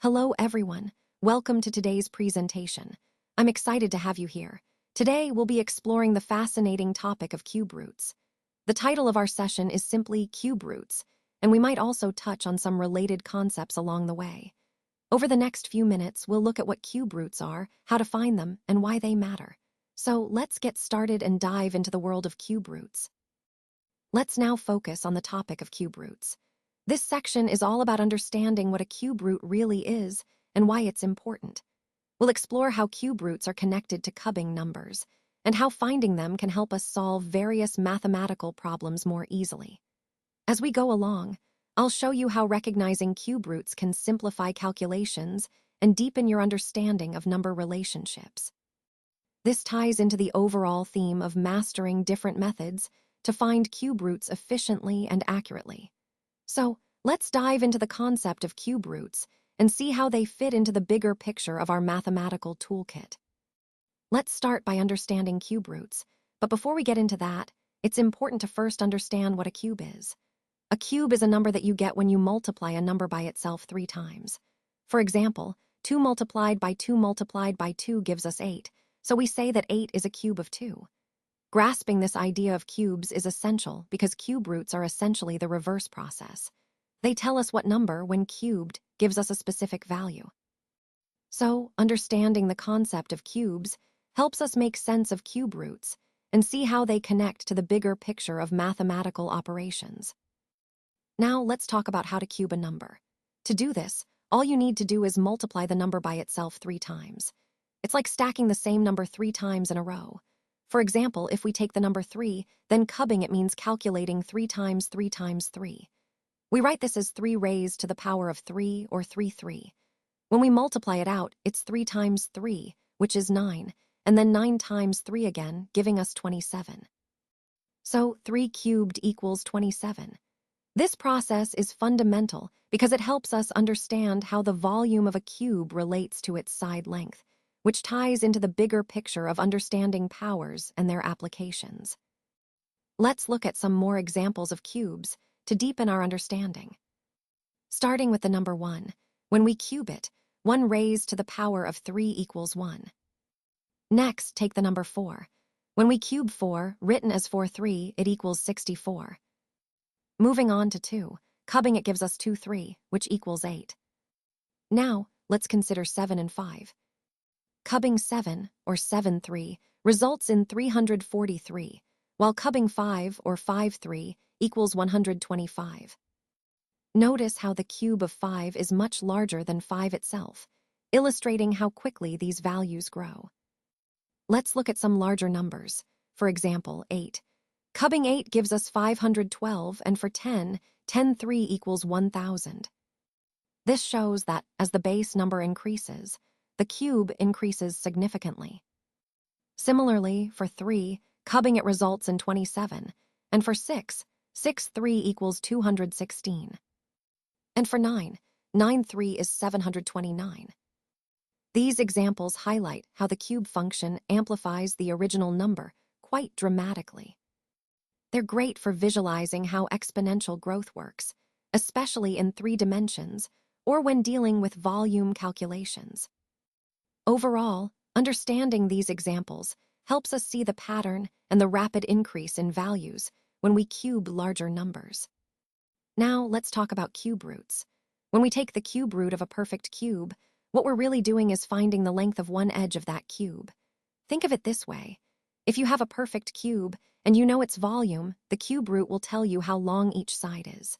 Hello, everyone. Welcome to today's presentation. I'm excited to have you here. Today, we'll be exploring the fascinating topic of cube roots. The title of our session is simply Cube Roots, and we might also touch on some related concepts along the way. Over the next few minutes, we'll look at what cube roots are, how to find them, and why they matter. So let's get started and dive into the world of cube roots. Let's now focus on the topic of cube roots. This section is all about understanding what a cube root really is and why it's important. We'll explore how cube roots are connected to cubic numbers and how finding them can help us solve various mathematical problems more easily. As we go along, I'll show you how recognizing cube roots can simplify calculations and deepen your understanding of number relationships. This ties into the overall theme of mastering different methods to find cube roots efficiently and accurately. So, let's dive into the concept of cube roots and see how they fit into the bigger picture of our mathematical toolkit. Let's start by understanding cube roots, but before we get into that, it's important to first understand what a cube is. A cube is a number that you get when you multiply a number by itself 3 times. For example, 2 multiplied by 2 multiplied by 2 gives us 8, so we say that 8 is a cube of 2. Grasping this idea of cubes is essential because cube roots are essentially the reverse process. They tell us what number, when cubed, gives us a specific value. So, understanding the concept of cubes helps us make sense of cube roots and see how they connect to the bigger picture of mathematical operations. Now, let's talk about how to cube a number. To do this, all you need to do is multiply the number by itself 3 times. It's like stacking the same number 3 times in a row. For example, if we take the number 3, then cubbing it means calculating 3 times 3 times 3. We write this as 3 raised to the power of 3 or 3. When we multiply it out, it's 3 times 3, which is 9, and then 9 times 3 again, giving us 27. So 3 cubed equals 27. This process is fundamental because it helps us understand how the volume of a cube relates to its side length, which ties into the bigger picture of understanding powers and their applications. Let's look at some more examples of cubes to deepen our understanding. Starting with the number 1, when we cube it, 1 raised to the power of 3 equals 1. Next, take the number 4. When we cube 4, written as 4 it equals 64. Moving on to 2, cubbing it gives us 2 which equals 8. Now, let's consider 7 and 5. Cubbing 7, or 7 results in 343, while cubbing 5, or 5 equals 125. Notice how the cube of 5 is much larger than 5 itself, illustrating how quickly these values grow. Let's look at some larger numbers. For example, 8. Cubbing 8 gives us 512, and for 10 equals 1000. This shows that, as the base number increases, the cube increases significantly. Similarly, for 3, cubbing it results in 27, and for 6 equals 216. And for 9 is 729. These examples highlight how the cube function amplifies the original number quite dramatically. They're great for visualizing how exponential growth works, especially in 3 dimensions or when dealing with volume calculations. Overall, understanding these examples helps us see the pattern and the rapid increase in values when we cube larger numbers. Now, let's talk about cube roots. When we take the cube root of a perfect cube, what we're really doing is finding the length of one edge of that cube. Think of it this way. If you have a perfect cube and you know its volume, the cube root will tell you how long each side is.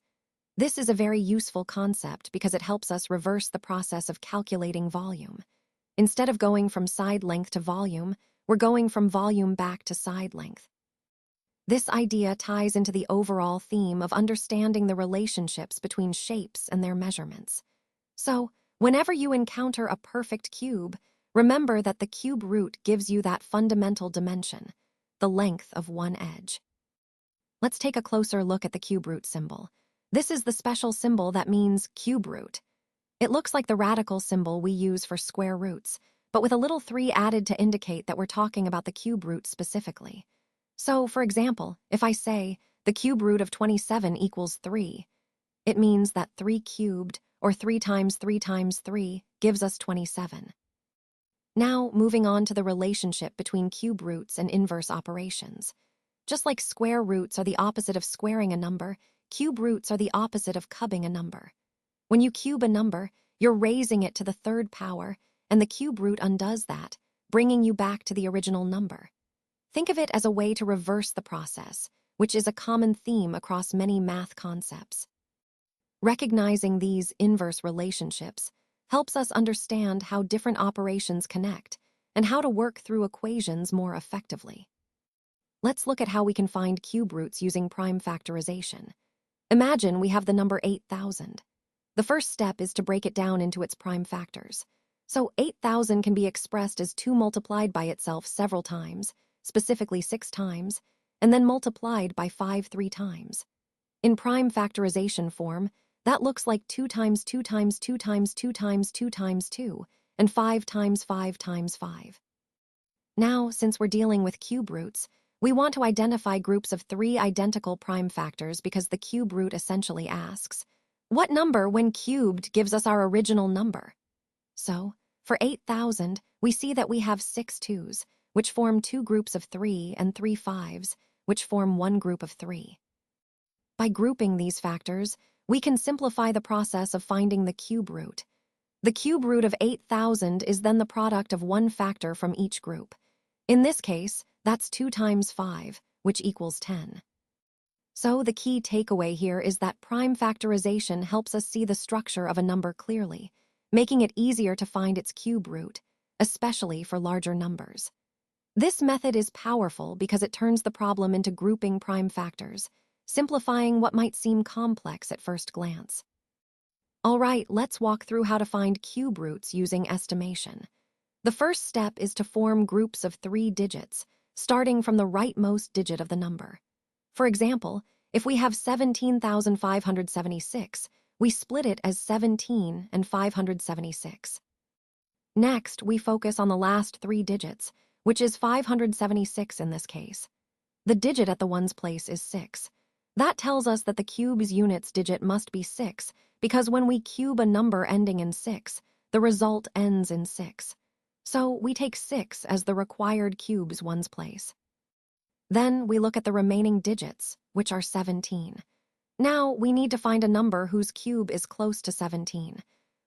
This is a very useful concept because it helps us reverse the process of calculating volume. Instead of going from side length to volume, we're going from volume back to side length. This idea ties into the overall theme of understanding the relationships between shapes and their measurements. So, whenever you encounter a perfect cube, remember that the cube root gives you that fundamental dimension, the length of one edge. Let's take a closer look at the cube root symbol. This is the special symbol that means cube root. It looks like the radical symbol we use for square roots, but with a little 3 added to indicate that we're talking about the cube root specifically. So, for example, if I say the cube root of 27 equals 3, it means that 3 cubed, or 3 times 3 times 3, gives us 27. Now, moving on to the relationship between cube roots and inverse operations. Just like square roots are the opposite of squaring a number, cube roots are the opposite of cubbing a number. When you cube a number, you're raising it to the third power, and the cube root undoes that, bringing you back to the original number. Think of it as a way to reverse the process, which is a common theme across many math concepts. Recognizing these inverse relationships helps us understand how different operations connect and how to work through equations more effectively. Let's look at how we can find cube roots using prime factorization. Imagine we have the number 8,000. The first step is to break it down into its prime factors. So 8,000 can be expressed as 2 multiplied by itself several times, specifically 6 times, and then multiplied by 5 3 times. In prime factorization form, that looks like 2 times 2 times 2 times 2 times 2 times 2, and 5 times 5 times 5. Now, since we're dealing with cube roots, we want to identify groups of 3 identical prime factors because the cube root essentially asks, what number, when cubed, gives us our original number? So, for 8,000, we see that we have 6 2's, which form 2 groups of 3, and 3 5's, which form 1 group of 3. By grouping these factors, we can simplify the process of finding the cube root. The cube root of 8,000 is then the product of one factor from each group. In this case, that's 2 times 5, which equals 10. So the key takeaway here is that prime factorization helps us see the structure of a number clearly, making it easier to find its cube root, especially for larger numbers. This method is powerful because it turns the problem into grouping prime factors, simplifying what might seem complex at first glance. All right, let's walk through how to find cube roots using estimation. The first step is to form groups of 3 digits, starting from the rightmost digit of the number. For example, if we have 17,576, we split it as 17 and 576. Next, we focus on the last 3 digits, which is 576 in this case. The digit at the ones place is 6. That tells us that the cube's units digit must be 6, because when we cube a number ending in 6, the result ends in 6. So we take 6 as the required cube's ones place. Then we look at the remaining digits, which are 17. Now we need to find a number whose cube is close to 17.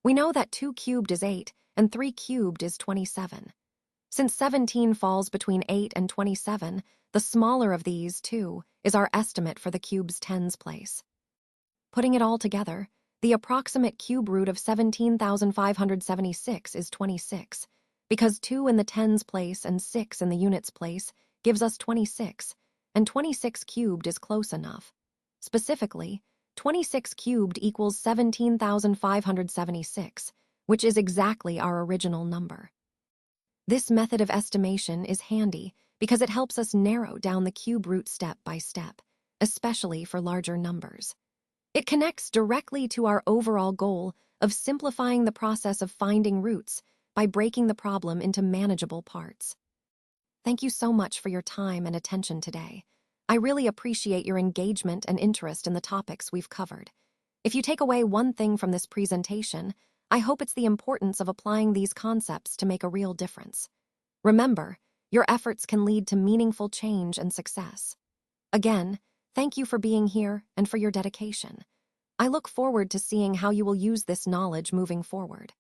We know that 2 cubed is 8, and 3 cubed is 27. Since 17 falls between 8 and 27, the smaller of these, 2, is our estimate for the cube's tens place. Putting it all together, the approximate cube root of 17,576 is 26, because 2 in the tens place and 6 in the units place gives us 26, and 26 cubed is close enough. Specifically, 26 cubed equals 17,576, which is exactly our original number. This method of estimation is handy because it helps us narrow down the cube root step by step, especially for larger numbers. It connects directly to our overall goal of simplifying the process of finding roots by breaking the problem into manageable parts. Thank you so much for your time and attention today. I really appreciate your engagement and interest in the topics we've covered. If you take away one thing from this presentation, I hope it's the importance of applying these concepts to make a real difference. Remember, your efforts can lead to meaningful change and success. Again, thank you for being here and for your dedication. I look forward to seeing how you will use this knowledge moving forward.